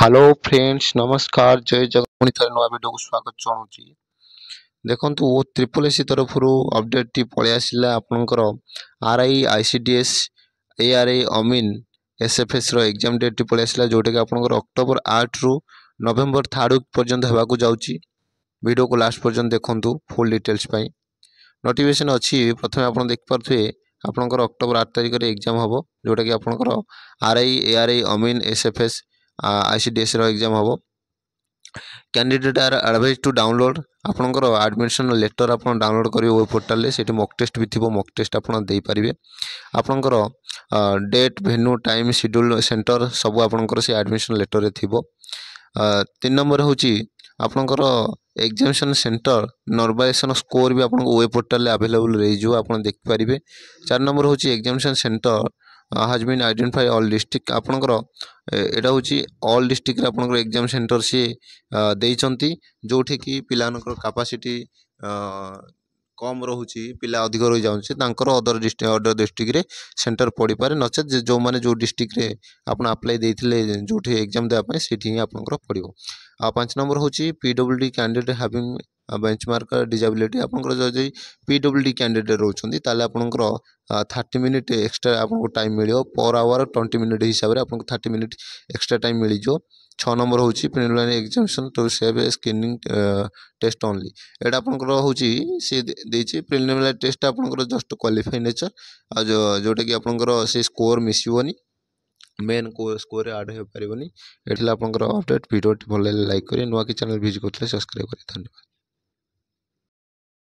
Hello friends नमस्कार जय जगत थे नुआ वीडियो को स्वागत चाहूँगी। देखो वो ट्रिपल एससी तरफ अपडेट टी पलि आसला आपणकर आरआई आईसीडीएस एआरआई अमीन एसएफएस एग्जाम डेट टी पलि आसला जोटा कि आपणकर अक्टोबर 8 रु नवेम्बर 3 पर्यंत होगा जाऊँगी। वीडियो को लास्ट पर्यंत देखूँ फुल डिटेल्स नोटिफिकेशन अच्छी प्रथम आप देखिपे आपणकर अक्टोबर 8 तारिख में एग्जाम हम जोटा कि आपणकर आरआई एआरआई अमीन एसएफएस आईसीडीएस एग्जाम हम। Candidate are advise to download आपणकर एडमिशन लेटर आप डाउनलोड करेंगे वेब पोर्टाल से मॉक टेस्ट भी थी मॉक टेस्ट आप पारे आपणकर date venue time schedule centre सब आपणकर से एडमिशन लेटर थी। 3 नंबर हूँ आपणकर एग्जामिनेशन सेंटर नॉर्मलाइजेशन स्कोर भी आपको वेब पोर्टाल अवेलेबल रही आप देखिपारे। 4 नंबर हूँ examination centre has been identify all district आपणकर एटा हूँ ऑल डिस्ट्रिक्ट आपणकर एग्जाम सेंटर सी देइचंती जोठी कि पिलानकर कैपेसिटी कम रोचे पिला अधिक रही जाऊँचे अदर डिस्ट्रिक्ट रे सेंटर पड़ पारे नचेत जो मैंने जो डिस्ट्रिक्ट रे आपन अप्लाई देइथिले जोठी एग्जाम देबा सेठी आपनकर पड़िबो। 5 नंबर हूँ PWD candidate having benchmark disability आपनकर जो पीडब्ल्यूडी कैंडिडेट रोचंती ताले आपनकर 30 मिनिट एक्सट्रा आपको टाइम मिलियो पर आवर 20 मिनिट हिसाब से आपको 30 मिनिट एक्सट्रा टाइम मिल जाओ। 6 नंबर हूँ preliminary examination to save a screening test only एटा आपनकर हूँ सी देछि प्रिलिमिनरी टेस्ट आपनकर जस्ट क्वालिफाई नेचर जोटा कि आपनकर से स्कोर मिसिबनी मेन को स्कोर ऐड हो पारिबनी। एठिला आपनकर अपडेट वीडियो भल लाइक करी नुआ कि चैनल विजिट करथिले सब्सक्राइब करी धन्यवाद।